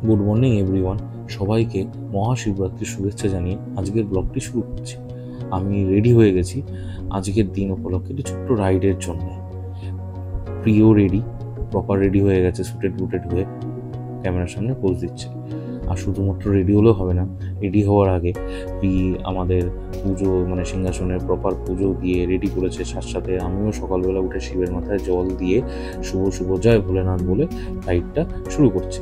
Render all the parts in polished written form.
Good morning everyone, সবাইকে মহাশিবরাত্রির শুভেচ্ছা জানিয়ে আজকের ব্লগটি শুরু করছি। আমি রেডি হয়ে গেছি আজকের দিন উপলক্ষে একটি ছোট্ট রাইডের জন্য। প্রিয় রেডি, প্রপার রেডি হয়ে গেছে, সুটেড বুটেড হয়ে ক্যামেরার সামনে পোজ দিচ্ছে। আর শুধুমাত্র রেডি হলেও হবে না, রেডি হওয়ার আগে আমাদের পুজো মানে সিংহাসনের প্রপার পুজো দিয়ে রেডি করেছে। সাথে সাথে আমিও সকালবেলা উঠে শিবের মাথায় জল দিয়ে শুভ শুভ জয় ভোলেনাথ বলে রাইডটা শুরু করছি।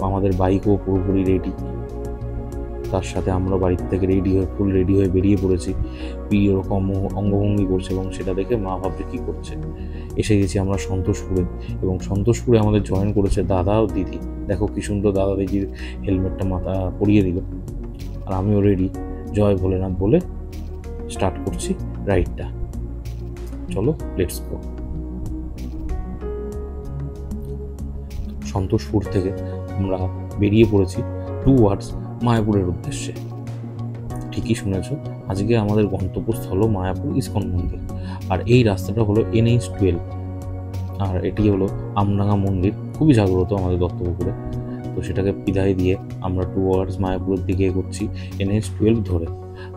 আমাদের বাইকও পুরোপুরি রেডি, তার সাথে আমরা বাড়ির থেকে ফুল রেডি হয়ে বেরিয়ে পড়েছি। এরকম অঙ্গভঙ্গি করছে এবং সেটা দেখে মা ভাবছে কী করছে। এসে গেছি আমরা সন্তোষপুরে, এবং সন্তোষপুরে আমাদের জয়েন করেছে দাদা ও দিদি। দেখো কি সুন্দর দাদা দিদির হেলমেটটা মাথা পরিয়ে দিল। আর আমিও রেডি, জয় ভোলেনাথ বলে স্টার্ট করছি রাইডটা। চলো, লেটস গো। সন্তোষপুর থেকে আমরা বেরিয়ে পড়েছি টুয়ার্ডস মায়াপুরের উদ্দেশ্যে। ঠিকই শুনেছ, আজকে আমাদের গন্তব্যস্থল মায়াপুর ইসকন মন্দির। আর এই রাস্তাটা হলো NH-12, আর এটি হলো আমডাঙ্গা মন্দির, খুবই জাগ্রত আমাদের দত্তপুকুরে। তো সেটাকে বিদায় দিয়ে আমরা টুয়ার্ডস মায়াপুরের দিকে এগোচ্ছি NH-12 ধরে।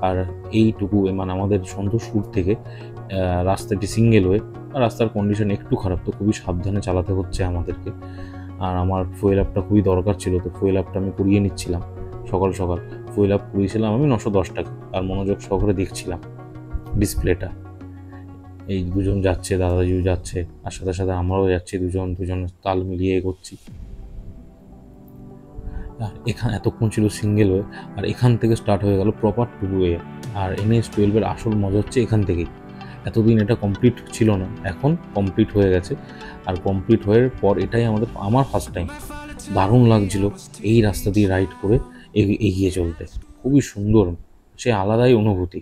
আর এইটুকু মানে আমাদের সন্তোষপুর থেকে রাস্তাটি সিঙ্গেল ওয়ে, রাস্তার কন্ডিশন একটু খারাপ, তো খুবই সাবধানে চালাতে হচ্ছে আমাদেরকে। আর আমার ফুয়েল আপটা খুবই দরকার ছিল, তো ফুয়েল আপটা আমি করিয়ে নিচ্ছিলাম। সকাল সকাল ফুয়েল আপ করিয়েছিলাম আমি 910 টাকা, আর মনোযোগ সহকারে দেখছিলাম ডিসপ্লেটা। এই দুজন যাচ্ছে, দাদাজিও যাচ্ছে, আর সাথে সাথে আমরাও যাচ্ছি, দুজন তাল মিলিয়ে এগোচ্ছি। এখানে এতক্ষণ ছিল সিঙ্গেল ওয়ে, আর এখান থেকে স্টার্ট হয়ে গেল প্রপার টু ওয়ে। আর NH-12 আসল মজা হচ্ছে এখান থেকেই। এতদিন এটা কমপ্লিট ছিল না, এখন কমপ্লিট হয়ে গেছে। আর কমপ্লিট হওয়ার পর এটাই আমার ফার্স্ট টাইম। দারুণ লাগছিল এই রাস্তা দিয়ে রাইড করে এগিয়ে চলতে, খুবই সুন্দর, সে আলাদাই অনুভূতি।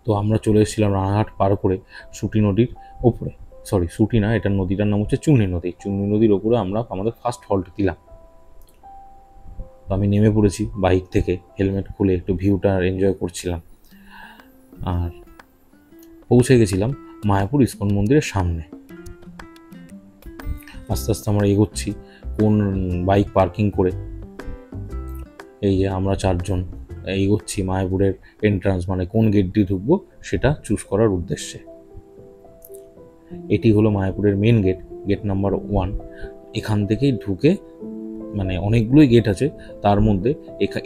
তো আমরা চলে এসেছিলাম রানাঘাট পার করে সুটি নদীর ওপরে, সুটি না, এটার নদীটার নাম হচ্ছে চুন্নি নদী। চুন্নি নদীর ওপরে আমরা আমাদের ফার্স্ট হল্ট দিলাম। তো আমি নেমে পড়েছি বাইক থেকে, হেলমেট খুলে একটু ভিউটা এনজয় করছিলাম। আর পৌঁছে গেছিলাম মায়াপুর ইসকন মন্দিরের সামনে। আস্তে আস্তে আমরা এগোচ্ছি কোন বাইক পার্কিং করে। এই যে আমরা 4 জন এগোচ্ছি মায়াপুরের এন্ট্রান্স, মানে কোন গেট দিয়ে ঢুকবো সেটা চুজ করার উদ্দেশ্যে। এটি হলো মায়াপুরের মেন গেট, গেট নাম্বার 1। এখান থেকেই ঢুকে, মানে অনেকগুলোই গেট আছে, তার মধ্যে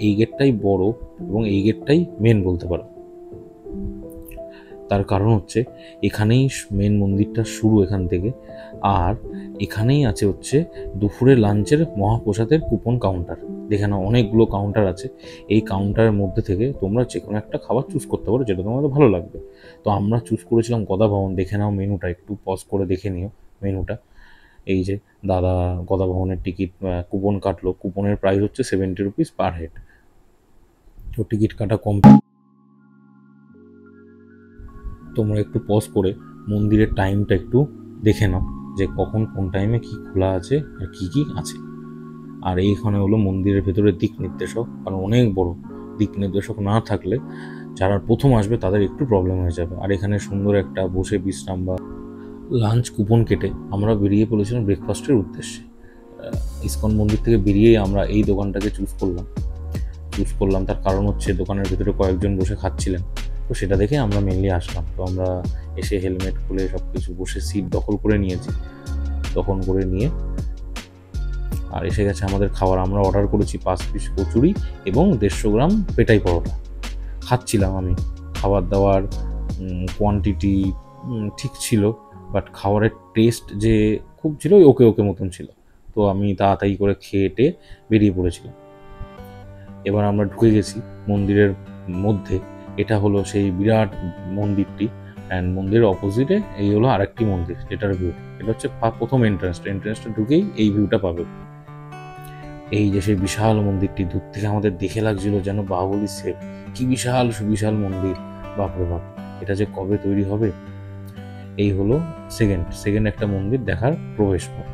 এই গেটটাই বড় এবং এই গেটটাই মেন বলতে পারো। তার কারণ হচ্ছে এখানেই মেন মন্দিরটা শুরু, এখান থেকে। আর এখানেই আছে হচ্ছে দুপুরে লাঞ্চের মহাপ্রসাদের কুপন কাউন্টার। দেখে নাও, অনেকগুলো কাউন্টার আছে। এই কাউন্টারের মধ্যে থেকে তোমরা যে কোনো একটা খাবার চুজ করতে পারো, যেটা তোমাদের ভালো লাগবে। তো আমরা চুজ করেছিলাম গদা ভবন। দেখে নাও মেনুটা, একটু পজ করে দেখে নিও মেনুটা। এই যে দাদা গদা ভবনের টিকিট কুপন কাটলো, কুপনের প্রাইস হচ্ছে 70 রুপিস পার হেড। তো টিকিট কাটা কমপ্লিট। তোমরা একটু পজ করে মন্দিরের টাইমটা একটু দেখে নাও, যে কখন কোন টাইমে কি খোলা আছে আর কি কি আছে। আর এইখানে হলো মন্দিরের ভেতরে দিক নির্দেশক, কারণ অনেক বড়, দিক নির্দেশক না থাকলে যারা প্রথম আসবে তাদের একটু প্রবলেম হয়ে যাবে। আর এখানে সুন্দর একটা বসে বিশ্রাম বা লাঞ্চ কুপন কেটে আমরা বেরিয়ে পড়েছিলাম ব্রেকফাস্টের উদ্দেশ্যে। ইসকন মন্দির থেকে বেরিয়েই আমরা এই দোকানটাকে চুজ করলাম। তার কারণ হচ্ছে দোকানের ভেতরে কয়েকজন বসে খাচ্ছিলেন, তো সেটা দেখে আমরা মেনলি আসলাম। তো আমরা এসে হেলমেট খুলে সব কিছু বসে সিট দখল করে নিয়েছি, দখল করে নিয়ে আর এসে গেছে আমাদের খাবার। আমরা অর্ডার করেছি 5 পিস কচুরি এবং 150 গ্রাম পেটাই পরোটা। খাচ্ছিলাম আমি, খাবার দাবার কোয়ান্টিটি ঠিক ছিল, বাট খাবারের টেস্ট যে খুব ছিল ওকে মতন ছিল। তো আমি তাড়াতাড়ি করে খেয়ে বেরিয়ে পড়েছিলাম। এবার আমরা ঢুকে গেছি মন্দিরের মধ্যে। এটা হলো সেই বিরাট মন্দিরটি, অ্যান্ড মন্দিরের অপোজিটে এই হলো আরেকটি মন্দির, যেটার ভিউ। এটা হচ্ছে প্রথম এন্ট্রান্সটা ঢুকেই এই ভিউটা পাবে। এই যে সেই বিশাল মন্দিরটি দূর থেকে আমাদের দেখে লাগছিল যেন বাহুবলী সেট। কি বিশাল সুবিশাল মন্দির, বাপরে বাপ, এটা যে কবে তৈরি হবে। এই হলো সেকেন্ড একটা মন্দির দেখার প্রবেশ পথ।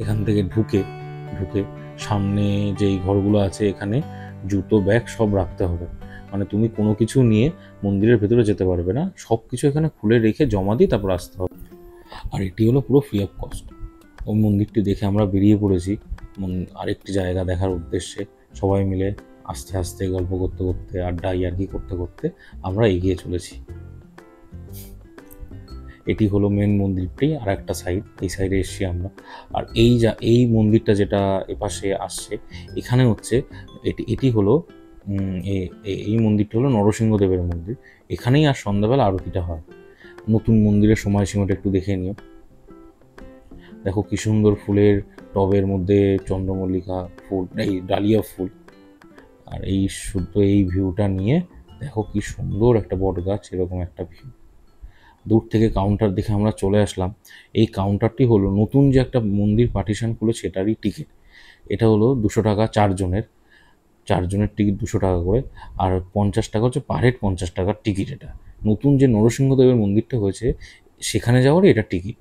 এখান থেকে ঢুকে সামনে যেই ঘরগুলো আছে, এখানে জুতো ব্যাগ সব রাখতে হবে। মানে তুমি কোনো কিছু নিয়ে মন্দিরের ভেতরে যেতে পারবে না, সব কিছু এখানে খুলে রেখে জমা দিয়ে তারপর আসতে হবে। আর এটি হলো পুরো ফ্রি অফ কস্ট। ওই মন্দিরটি দেখে আমরা বেরিয়ে পড়েছি আরেকটি জায়গা দেখার উদ্দেশ্যে। সবাই মিলে আস্তে আস্তে গল্প করতে করতে, আড্ডা ইয়ার্কি করতে করতে আমরা এগিয়ে চলেছি। এটি হলো মেন মন্দিরটি, আর একটা সাইড, এই সাইডে এসছি আমরা। আর এই মন্দিরটা যেটা এপাশে আসছে, এখানে হচ্ছে এটি হলো এই মন্দিরটি হলো নরসিংহদেবের মন্দির। এখানেই আর সন্ধ্যাবেলা আরতিটা হয়। নতুন মন্দিরের সময়সীমাটা একটু দেখে নিও। দেখো কি সুন্দর ফুলের টবের মধ্যে চন্দ্রমল্লিকা ফুল, এই ডালিয়া ফুল। আর এই শুদ্ধ এই ভিউটা নিয়ে দেখো কি সুন্দর একটা বট গাছ, এরকম একটা ভিউ। দূর থেকে কাউন্টার দেখে আমরা চলে আসলাম। এই কাউন্টারটি হলো নতুন যে একটা মন্দির পার্টিশন খুলে সেটারই টিকিট। এটা হলো 200 টাকা চারজনের টিকিট 200 টাকা করে, আর 50 টাকা হচ্ছে পার হেড 50 টাকার টিকিট। এটা নতুন যে নরসিংহদেবের মন্দিরটা হয়েছে সেখানে যাওয়ারই এটা টিকিট।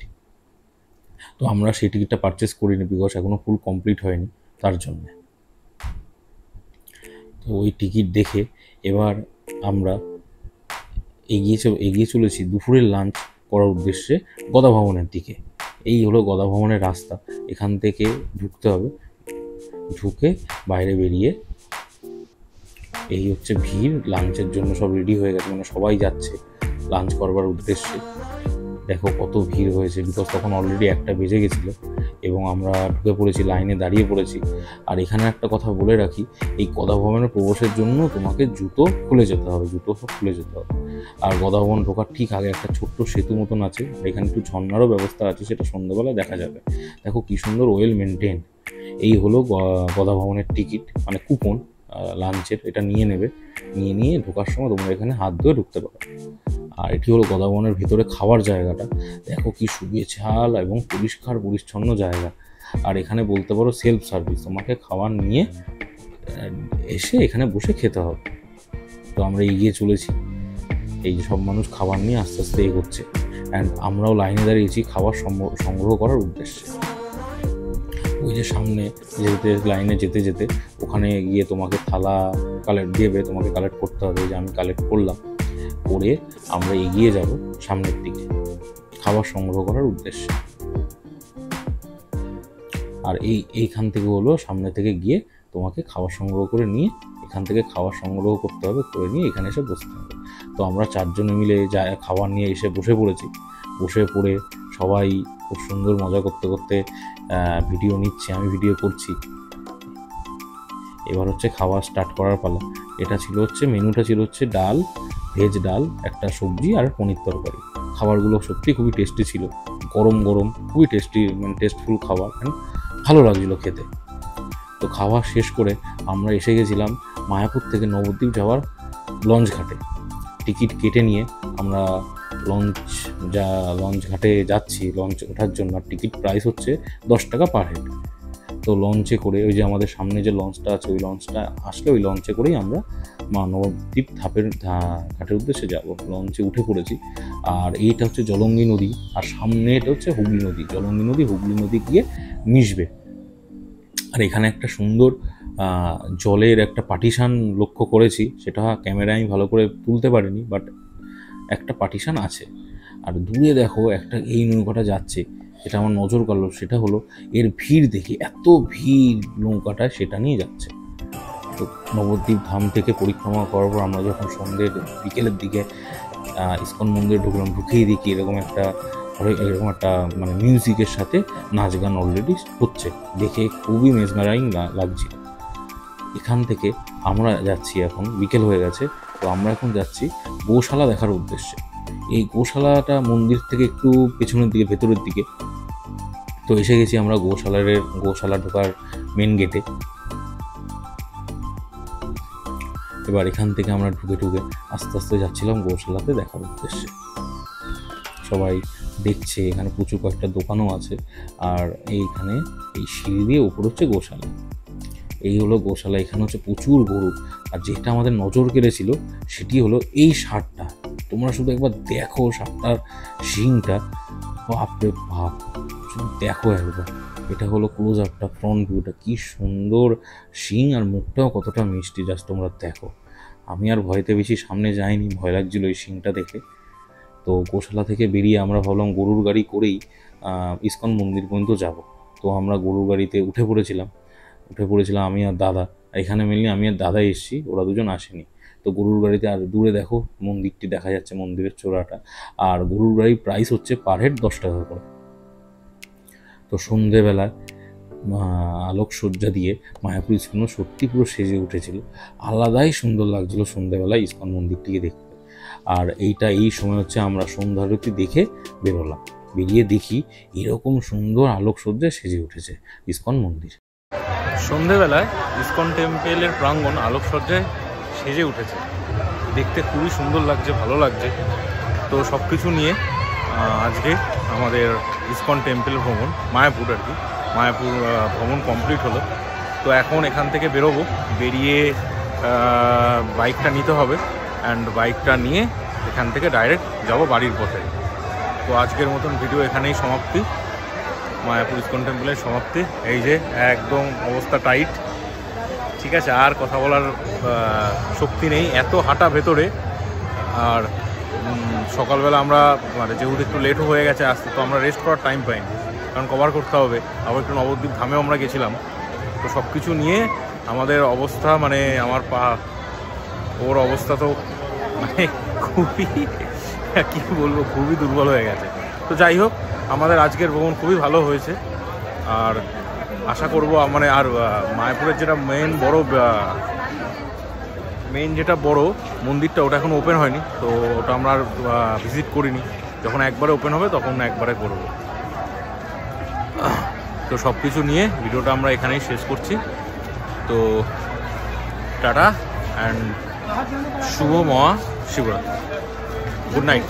তো আমরা সেই টিকিটটা পারচেস করিনি, বিকজ এখনও ফুল কমপ্লিট হয়নি তার জন্যে। তো ওই টিকিট দেখে এবার আমরা এগিয়ে চলেছি দুপুরের লাঞ্চ করার উদ্দেশ্যে গদা ভবনের দিকে। এই হলো গদা ভবনের রাস্তা। এখান থেকে ঢুকতে হবে, ঢুকে বাইরে বেরিয়ে এই হচ্ছে ভিড়। লাঞ্চের জন্য সব রেডি হয়ে গেছে, মানে সবাই যাচ্ছে লাঞ্চ করবার উদ্দেশ্যে। দেখো কত ভিড় হয়েছে, বিকজ তখন অলরেডি 1টা বেজে গেছিলো এবং আমরা ঢুকে পড়েছি, লাইনে দাঁড়িয়ে পড়েছি। আর এখানে একটা কথা বলে রাখি, এই গদা ভবনের প্রবেশের জন্য তোমাকে জুতো খুলে যেতে হবে, জুতো সব খুলে যেতে হবে। আর গদা ভবন ঢোকার ঠিক আগে একটা ছোট্ট সেতু মতন আছে, এখানে একটু ঝর্ণারও ব্যবস্থা আছে, সেটা সন্ধ্যাবেলা দেখা যাবে। দেখো কি সুন্দর ওয়েল মেনটেন। এই হলো গদা ভবনের টিকিট, মানে কুপন লাঞ্চের। এটা নিয়ে ঢোকার সময় তোমরা এখানে হাত ধুয়ে ঢুকতে পারো। আর এটি হলো গদা ভবনের ভিতরে খাওয়ার জায়গাটা। দেখো কি সুবিচাল এবং পরিষ্কার পরিচ্ছন্ন জায়গা। আর এখানে বলতে পারো সেলফ সার্ভিস, তোমাকে খাবার নিয়ে এসে এখানে বসে খেতে হবে। তো আমরা এগিয়ে চলেছি, এই যে সব মানুষ খাবার নিয়ে আস্তে আস্তে এগোচ্ছে, অ্যান্ড আমরাও লাইনে দাঁড়িয়েছি খাবার সংগ্রহ করার উদ্দেশ্যে। ওই যে সামনে লাইনে যেতে যেতে ওখানে গিয়ে তোমাকে থালা কালেক্ট দেবে, তোমাকে কালেক্ট করতে হবে। যে আমি কালেক্ট করলাম, করে আমরা এগিয়ে যাব সামনের দিকে খাবার সংগ্রহ করার উদ্দেশ্যে। আর এইখান থেকে হলো সামনে থেকে গিয়ে তোমাকে খাবার সংগ্রহ করে নিয়ে এখান থেকে খাবার সংগ্রহ করতে হবে, করে নিয়ে এখানে এসে বসতে হবে। তো আমরা 4 জনে মিলে খাবার নিয়ে এসে বসে পড়েছি। বসে পড়ে সবাই খুব সুন্দর মজা করতে করতে ভিডিও নিচ্ছে, আমি ভিডিও করছি। এবার হচ্ছে খাওয়া স্টার্ট করার পালা। মেনুটা ছিল হচ্ছে ডাল, ভেজ ডাল, একটা সবজি আর পনির তরকারি। খাবারগুলো সত্যি খুবই টেস্টি ছিল, গরম গরম, খুবই টেস্টি, মানে টেস্টফুল খাবার, ভালো লাগছিল খেতে। তো খাওয়া শেষ করে আমরা এসে গেছিলাম মায়াপুর থেকে নবদ্বীপ যাওয়ার লঞ্চ ঘাটে। টিকিট কেটে নিয়ে আমরা লঞ্চ ঘাটে যাচ্ছি লঞ্চ ওঠার জন্য। টিকিট প্রাইস হচ্ছে 10 টাকা পার হেড। তো লঞ্চে করে ওই যে আমাদের সামনে যে লঞ্চটা আছে, ওই লঞ্চটা আসলে ওই লঞ্চে করেই আমরা নবদ্বীপ ঘাটের উদ্দেশ্যে যাব। লঞ্চে উঠে পড়েছি। আর এইটা হচ্ছে জলঙ্গি নদী, আর সামনে এটা হচ্ছে হুগলি নদী। জলঙ্গি নদী হুগলি নদী গিয়ে মিশবে। আর এখানে একটা সুন্দর জলের একটা পার্টিশান লক্ষ্য করেছি, সেটা ক্যামেরায় আমি ভালো করে তুলতে পারিনি, বাট একটা পার্টিশান আছে। আর দূরে দেখো একটা এই নৌকাটা যাচ্ছে, এটা আমার নজর কাড়লো। সেটা হলো এর ভিড় দেখে, এত ভিড় নৌকাটা সেটা নিয়ে যাচ্ছে। তো নবদ্বীপ ধাম থেকে পরিক্রমা করার পর আমরা যখন বিকেলের দিকে ইস্কন মন্দিরে ঢুকলাম, ঢুকেই দেখি এরকম একটা মানে মিউজিকের সাথে নাচ গান অলরেডি হচ্ছে। দেখে খুবই মেসমারাইং লাগছিল। এখান থেকে আমরা যাচ্ছি, এখন বিকেল হয়ে গেছে, তো আমরা এখন যাচ্ছি গোশালা দেখার উদ্দেশ্যে। এই গোশালাটা মন্দির থেকে একটু পেছনের দিকে, ভেতরের দিকে। তো এসে গেছি আমরা গোশালা ঢোকার মেন গেটে। এবার এখান থেকে আমরা ঢুকে আস্তে আস্তে যাচ্ছিলাম গোশালাতে দেখার উদ্দেশ্যে। সবাই দেখছে, এখানে প্রচুর কয়েকটা দোকানও আছে। আর এইখানে এই সিঁড়ি দিয়ে উপর হচ্ছে গোশালা। এই হলো গোশালা। এখানে হচ্ছে প্রচুর গরু। আর যেটা আমাদের নজর কেড়েছিল সেটি হলো এই ষাঁড়টা। তোমরা শুধু একবার দেখো ষাঁড়টার শিংটা, বাপরে বাপ, শুধু দেখো একবার। এটা হলো ক্লোজ আপটা, ফ্রন্ট ভিউটা, কি সুন্দর শিং, আর মুখটাও কতটা মিষ্টি, জাস্ট তোমরা দেখো। আমি আর ভয়তে বেশি সামনে যাইনি, ভয় লাগছিল এই শিংটা দেখে। তো গোশালা থেকে বেরিয়ে আমরা ভাবলাম গরুর গাড়ি করেই ইস্কন মন্দির পর্যন্ত যাব। তো আমরা গরুর গাড়িতে উঠে পড়েছিলাম আমি আর দাদা। এখানে মেনলি আমি আর দাদা এসেছি, ওরা দুজন আসেনি। তো গরুর গাড়িতে, আর দূরে দেখো মন্দিরটি দেখা যাচ্ছে, মন্দিরের চূড়াটা। আর গরুর গাড়ির প্রাইস হচ্ছে পার হেড 10 টাকা করে। তো সন্ধেবেলায় আলোকসজ্জা দিয়ে মায়াপুর ইস্কন সত্যি পুরো সেজে উঠেছিল, আলাদাই সুন্দর লাগছিল সন্ধেবেলায় ইস্কন মন্দিরটিকে দেখতে। আর এই সময় হচ্ছে আমরা সন্ধ্যারতি দেখে বেরোলাম, বেরিয়ে দেখি এরকম সুন্দর আলোকসজ্জায় সেজে উঠেছে ইস্কন মন্দির। সন্ধেবেলায় ইস্কন টেম্পেলের প্রাঙ্গণ আলোকসজ্জায় সেজে উঠেছে, দেখতে খুবই সুন্দর লাগছে, ভালো লাগছে। তো সব কিছু নিয়ে আজকে আমাদের ইস্কন টেম্পেল ভ্রমণ, মায়াপুর আর কি, মায়াপুর ভ্রমণ কমপ্লিট হলো। তো এখন এখান থেকে বেরোবো, বেরিয়ে বাইকটা নিতে হবে, অ্যান্ড বাইকটা নিয়ে এখান থেকে ডাইরেক্ট যাব বাড়ির পথে। তো আজকের মতন ভিডিও এখানেই সমাপ্তি, মায়াপুর ইস্কন টেম্পলের সমাপ্তি। এই যে একদম অবস্থা টাইট, ঠিক আছে, আর কথা বলার শক্তি নেই, এত হাঁটা ভেতরে। আর সকালবেলা আমরা মানে যেহেতু একটু লেটও হয়ে গেছে আসতে, তো আমরা রেস্ট করার টাইম পাইনি, কারণ কভার করতে হবে। আবার একটু নবদ্বীপ ধামেও আমরা গেছিলাম। তো সব কিছু নিয়ে আমাদের অবস্থা, মানে আমার ওর অবস্থা তো মানে খুবই, কী বলবো, খুবই দুর্বল হয়ে গেছে। তো যাই হোক, আমাদের আজকের ভ্রমণ খুবই ভালো হয়েছে। আর আশা করব মানে, আর মায়াপুরের যেটা মেইন যেটা বড় মন্দিরটা, ওটা এখন ওপেন হয়নি, তো ওটা আমরা আর ভিজিট করিনি। যখন একবারে ওপেন হবে তখন একবারে করব। তো সব কিছু নিয়ে ভিডিওটা আমরা এখানেই শেষ করছি। তো tata and Shubho Maha Shivratri, good night.